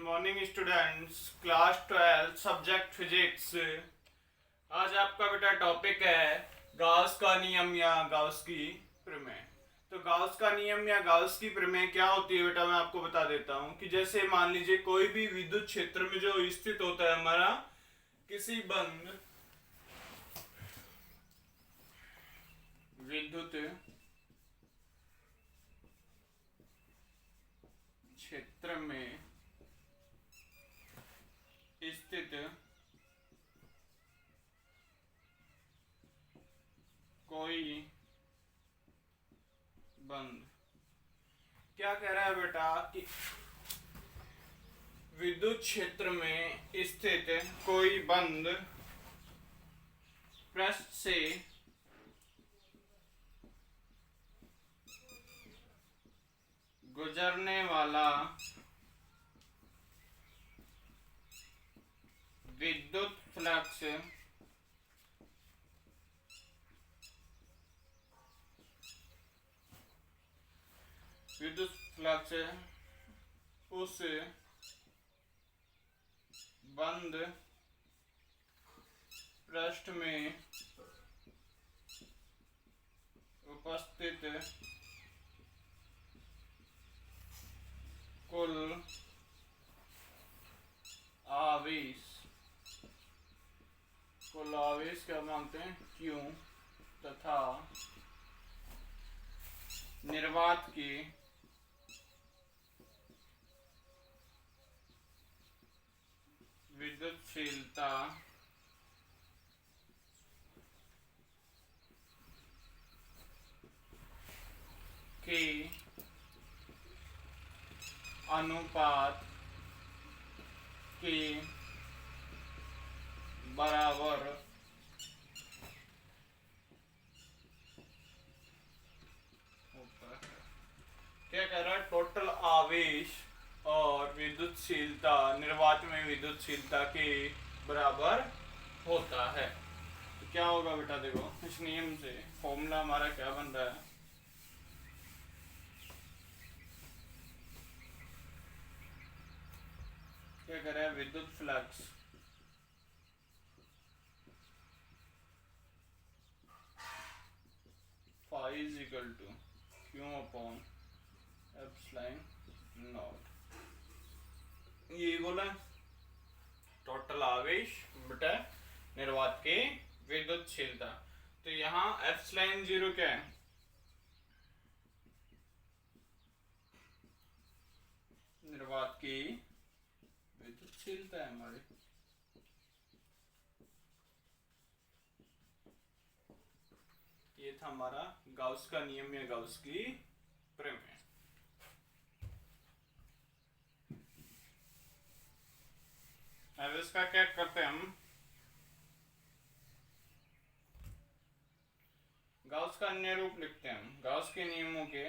Morning students, class 12 subject physics. आज आपका बेटा टॉपिक है गाउस का नियम या गाउस की प्रमेय। तो गाउस का नियम या गाउस की प्रमेय क्या होती है बेटा, मैं आपको बता देता हूँ कि जैसे मान लीजिए कोई भी विद्युत क्षेत्र में जो स्थित होता है हमारा किसी बंद विद्युत क्षेत्र में स्थित कोई बंद, क्या कह रहा है बेटा कि विद्युत क्षेत्र में स्थित कोई बंद पृष्ठ से गुजरने वाला विद्युत फ्लक्स उस बंद पृष्ठ में उपस्थित कुल आवेश क्या मानते हैं, Q, तथा निर्वात की विद्युतशीलता के अनुपात के बराबर होता है। क्या कह रहा है, टोटल आवेश और विद्युतशीलता निर्वात में विद्युतशीलता के बराबर होता है। तो क्या होगा बेटा, देखो इस नियम से फॉर्मूला हमारा क्या बन रहा है, क्या कह रहा है, विद्युत flux phi is equal to Q upon epsilon naught. ये बोला टोटल आवेश बटा निर्वात के विद्युतशीलता। तो यहाँ एप्सिलॉन जीरो क्या है, निर्वात की विद्युतशीलता है हमारी। ये था हमारा गाउस का नियम या गाउस की प्रमेय। अब इसका क्या करते हैं हम, गाउस का अन्य रूप लिखते हैं हम। गाउस के नियमों के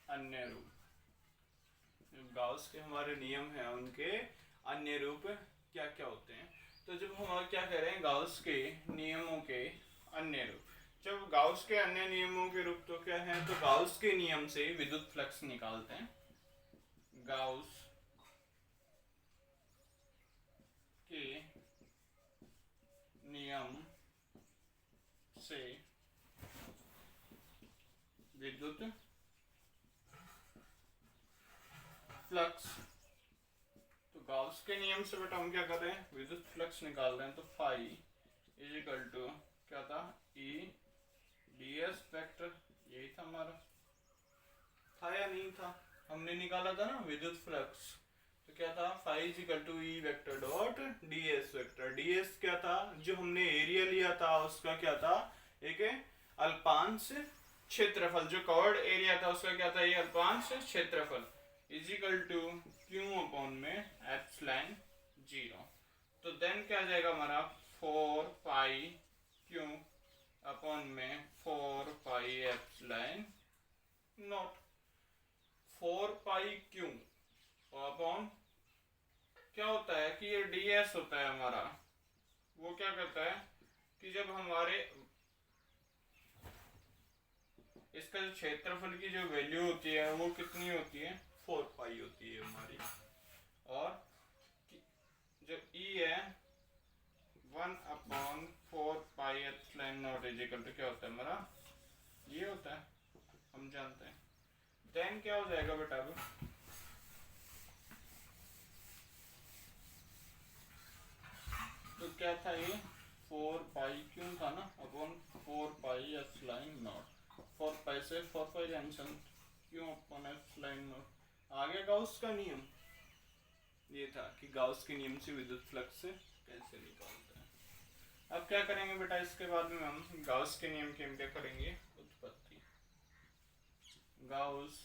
अन्य रूप, गाउस के हमारे नियम हैं उनके अन्य रूप क्या क्या होते हैं। तो जब हम क्या कह रहे हैं, गाउस के नियमों के अन्य रूप, जब गाउस के अन्य नियमों के रूप तो क्या है, तो गाउस के नियम से विद्युत फ्लक्स निकालते हैं। गाउस के नियम से विद्युत फ्लक्स, तो गाउस के नियम से बेटा हम क्या कर रहे हैं, विद्युत फ्लक्स निकाल रहे हैं। तो फाई इज इक्वल टू क्या था, ई डी एस वेक्टर, यही था हमारा, था या नहीं था, हमने निकाला था ना विद्युत फ्लक्स। तो क्या था, phi is equal to E vector dot D S vector. D S क्या था, जो हमने एरिया लिया था उसका क्या था, एक अल्पांश क्षेत्रफल, जो कवर्ड एरिया था उसका क्या था, ये अल्पांश क्षेत्रफल is equal to Q upon में एप्सिलॉन जीरो। तो देन क्या आ जाएगा हमारा, 4 पाई क्यू अपॉन में 4 pi epsilon not. 4 pi Q upon क्या होता है कि ये ds होता है हमारा, वो क्या कहता है कि जब हमारे इसका जो क्षेत्रफल की जो वैल्यू होती है वो कितनी होती है, 4 पाई होती है हमारी, और जो ई है 1/4 pi epsilon naught is equal to क्या होता है हमारा, ये होता है, हम जानते हैं। देन क्या हो जाएगा बेटा, अब तो क्या था ये 4 पाई क्यों था ना, upon 4 pi epsilon not, 4 pi से 4 पाई कैंसिल, क्यों अपॉन एप्सिलॉन नॉट। आगे गाउस का नियम ये था कि गाउस के नियम से विद्युत फ्लक्स कैसे निकालते हैं। अब क्या करेंगे बेटा, इसके बाद में हम गाउस के नियम की हम क्या करेंगे, उत्पत्ति। गाउस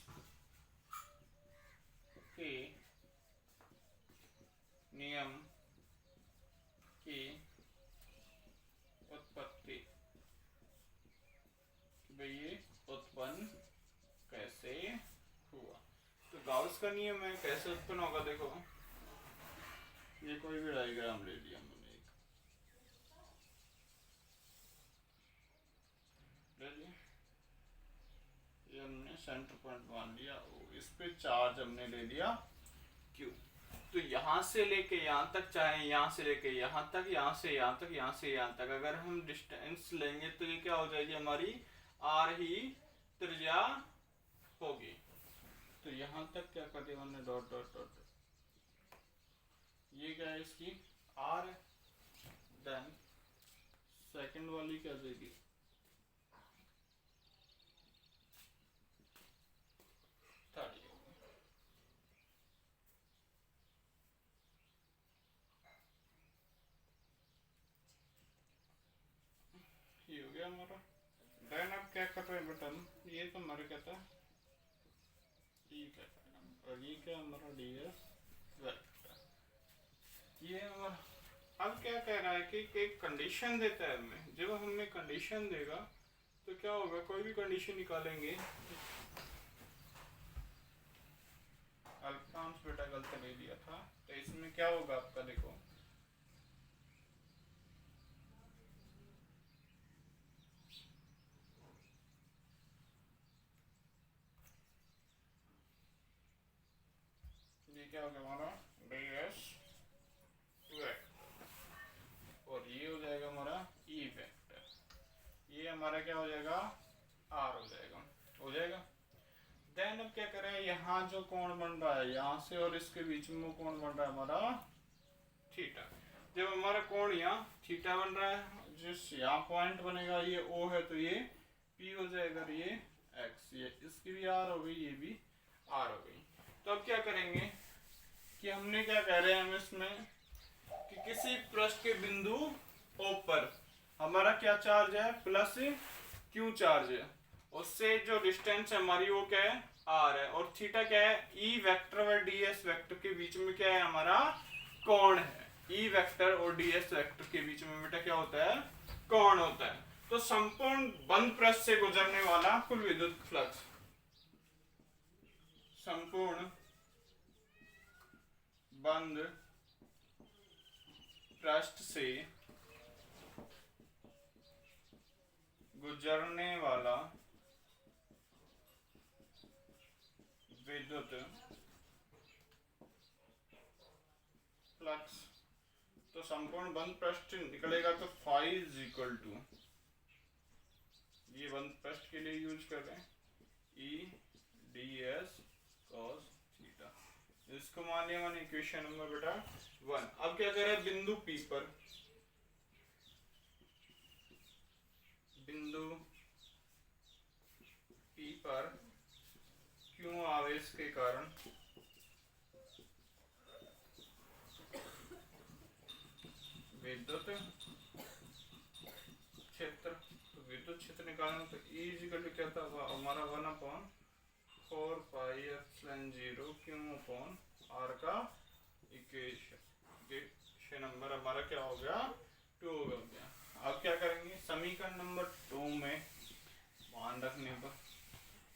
के नियम की उत्पत्ति, भाई ये उत्पन्न कैसे हुआ। तो गाउस का नियम है, कैसे उत्पन्न होगा, देखो ये कोई भी डायग्राम ले लिया हमने, एक ले लिया, ये हमने सेंटर पॉइंट मान लिया, इस पे चार्ज हमने ले लिया क्यू। तो यहाँ से लेके यहाँ तक, चाहे यहाँ से लेके यहाँ तक, यहाँ से यहाँ तक, यहाँ से यहाँ तक, अगर हम डिस्टेंस लेंगे तो ये क्या हो जाएगी हमारी, आर ही त्रिज्या होगी। तो यहाँ तक क्या कर दिया हमने, डॉट डॉट डॉट, ये क्या है इसकी आर है। देन सेकंड वाली क्या देगी, थर्ड, ये हो गया हमारा। देन अब क्या कर रहे हैं बटन, ये तो हमारे कहता है ई कहता है, और ये क्या हमारा डी एस वेक्टर, ये हमारा। अब क्या कह रहा है कि एक कंडीशन देता है हमें, जब हमें कंडीशन देगा तो क्या होगा, कोई भी कंडीशन निकालेंगे, अल्फांश बेटा गलत ले लिया था, तो इसमें क्या होगा आपका, देखो ये क्या हो गया हमारा डी एस वेक्टर, और ये हो जाएगा हमारा ई वेक्टर, ये हमारा क्या हो जाएगा, आर हो जाएगा, हो जाएगा। देन अब क्या करें, यहाँ जो कोण बन रहा है यहाँ से और इसके बीच में वो कोण बन रहा है हमारा थीटा। जब हमारा कोण यहाँ थीटा बन रहा है, जिस यहाँ पॉइंट बनेगा ये ओ है, तो ये पी हो जाएगा, ये एक्स, ये इसकी भी आर हो गई, ये भी आर हो गई। तो अब क्या करेंगे कि हमने क्या कह रहे हैं हम इसमें, कि किसी पृष्ठ के बिंदु ओ पर हमारा क्या चार्ज है, प्लस क्यू चार्ज है, उससे जो डिस्टेंस है हमारी वो क्या है, आर है, और थीटा क्या है, ई वेक्टर व डी एस वेक्टर के बीच में क्या है हमारा, कोण है। ई वेक्टर और डी एस वेक्टर के बीच में बेटा क्या होता है, कोण होता है। तो संपूर्ण बंद पृष्ठ से गुजरने वाला कुल विद्युत फ्लक्स, संपूर्ण बंद पृष्ठ से गुजरने वाला विद्युत फ्लक्स, तो संपूर्ण बंद पृष्ठ निकलेगा तो फाई इज इक्वल टू, ये बंद पृष्ठ के लिए यूज कर रहे हैं, ई डी एस कॉस थीटा, इसको मान लिया मैंने इक्वेशन नंबर बेटा 1। अब क्या करें, बिंदु पी पर, बिंदु पी पर क्यों आवेश के कारण विद्युत क्षेत्र, तो विद्युत क्षेत्र निकालना, तो E इक्वल टू क्या था हमारा 1/4 pi epsilon 0 Q upon R का इक्वेशन नंबर हमारा क्या हो गया, 2 हो गया। अब क्या करेंगे, समीकरण नंबर 2 में मान रखने पर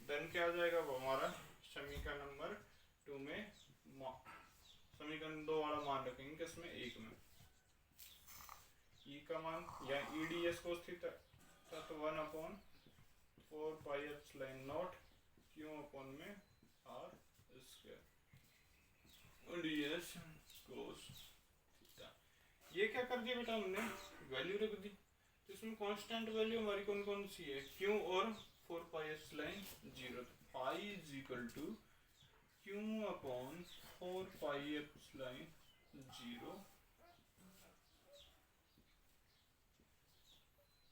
देन क्या हो जाएगा वो हमारा, समीकरण नंबर 2 में समीकरण 2 वाला मान रखेंगे किसमें, 1 में, ई का मान या E D S cos theta तो 1/4 pi epsilon not Q upon में R square D S cos theta. ये क्या कर दिया बेटा हमने, वैल्यू रख दी। तो इसमें कांस्टेंट वैल्यू हमारी कौन कौन सी है, क्यू और 4 पाई एप्सिलॉन 0। तो pi is equal to Q upon 4 pi epsilon 0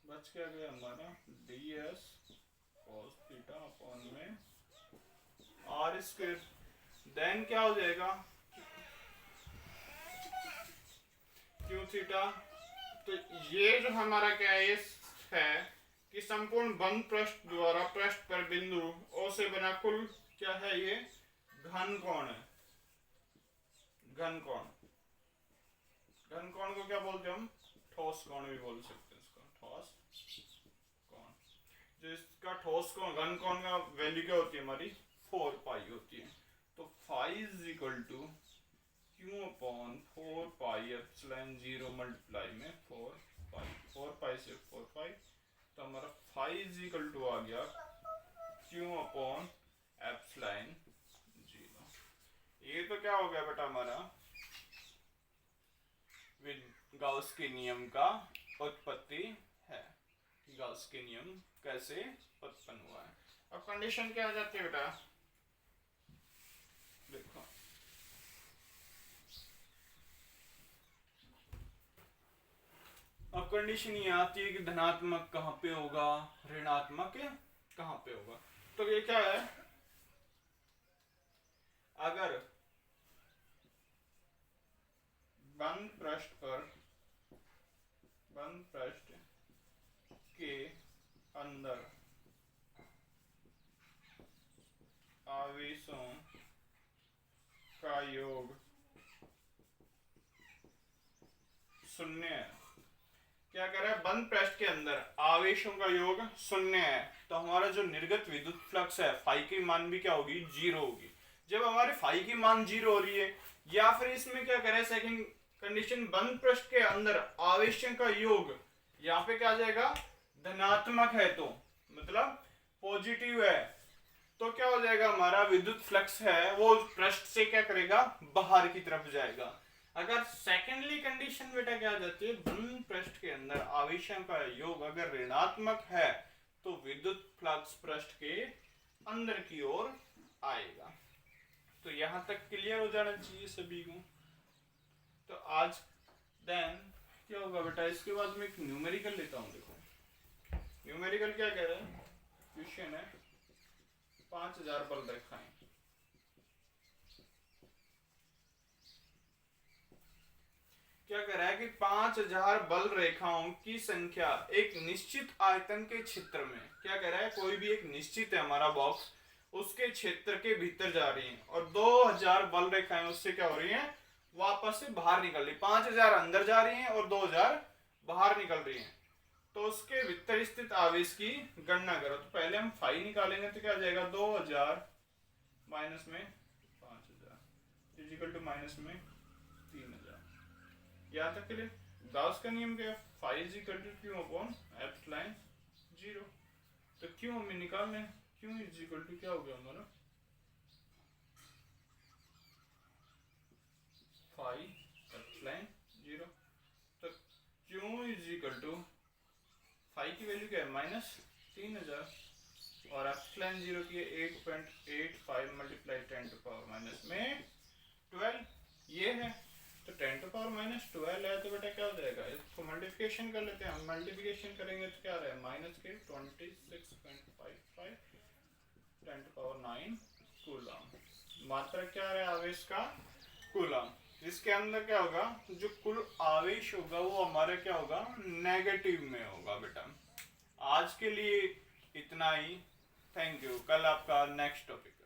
बच क्या गया हमारा D S cos theta upon में आर स्क्वायर। देन क्या हो जाएगा क्यू थीटा। तो ये जो हमारा क्या है कि संपूर्ण बंद पृष्ठ द्वारा पृष्ठ पर बिंदु ओ से बना कुल क्या है, ये घन कोण है। घन कोण, घन कोण को क्या बोलते हैं हम, ठोस कोण भी बोल सकते हैं इसको, ठोस कोण। जो इसका ठोस कोण घन कोण का वैल्यू क्या होती है हमारी 4 पाई होती है। तो phi is equal to Q upon 4 pi epsilon 0 multiply में 4 पाई से 4 पाई। तो हमारा फाई इज इक्वल टू आ गया क्यू अपॉन एप्सिलॉन 0। ये तो क्या हो गया बेटा हमारा गाउस के नियम का उत्पत्ति है, गाउस के नियम कैसे उत्पन्न हुआ है। अब कंडीशन क्या आ जाती है बेटा, देखो अब कंडीशन ये आती है कि धनात्मक कहाँ पे होगा, ऋणात्मक कहाँ पे होगा। तो ये क्या है, अगर बंद पृष्ठ के अंदर आवेशों का योग शून्य है। क्या कह रहा है, बंद पृष्ठ के अंदर आवेशों का योग शून्य है, तो हमारा जो निर्गत विद्युत फ्लक्स है फाई की मान भी क्या होगी, 0 होगी। जब हमारे फाई की मान 0 हो रही है, या फिर इसमें क्या करें सेकंड कंडीशन, बंद पृष्ठ के अंदर आवेशों का योग यहाँ पे क्या आ जाएगा, धनात्मक है, तो मतलब पॉजिटिव है, तो क्या हो जाएगा हमारा विद्युत फ्लक्स है वो पृष्ठ से क्या करेगा, बाहर की तरफ जाएगा। अगर सेकेंडली कंडीशन बेटा क्या आ जाती है, बंद पृष्ठ के अंदर आवेशों का योग अगर ऋणात्मक है तो विद्युत फ्लक्स पृष्ठ के अंदर की ओर आएगा। तो यहां तक क्लियर हो जाना चाहिए सभी को। तो आज देन क्या होगा बेटा, इसके बाद में एक न्यूमेरिकल लेता हूं। देखो न्यूमेरिकल क्या कह रहा है, क्वेश्चन है 5000 बल रेखाएं। क्या कह रहा है कि 5000 बल रेखाओं की संख्या एक निश्चित आयतन के क्षेत्र में, क्या कह रहा है, कोई भी एक निश्चित है हमारा बॉक्स, उसके क्षेत्र के भीतर जा रही है और 2000 बल रेखाएं उससे क्या हो रही हैं, वापस से बाहर निकल रही। 5000 अंदर जा रही हैं और 2000 बाहर निकल रही हैं। तो उसके भीतर स्थित आवेश की गणना करो। तो पहले हम फाई निकालेंगे तो क्या आ जाएगा, 2000 माइनस में 5000 इजिकल टू माइनस में 3000। यहाँ तक के लिए गाउस का नियम क्या है, phi is equal to Q upon epsilon 0। तो क्यू हमें निकालना है, क्यू इज इक्वल टू क्या हो गया हमारा, फाई एप्सिलॉन 0। तो Q is equal to phi की वैल्यू क्या है, माइनस 3000 और एप्सिलॉन 0 की 8.85 मल्टीप्लाई 10 टू पावर माइनस में 12 ये है। तो 10 टू पावर माइनस 12 है, तो बेटा क्या हो जाएगा, इसको मल्टीप्लिकेशन कर लेते हैं हम। मल्टीप्लिकेशन करेंगे तो क्या रहा है, माइनस के 26.55 10 टू पावर 9 कूलम। मात्रा क्या है आवेश का, कूलम। इसके अंदर क्या होगा, जो कुल आवेश होगा वो हमारे क्या होगा, नेगेटिव में होगा बेटा। आज के लिए इतना ही, थैंक यू। कल आपका नेक्स्ट टॉपिक।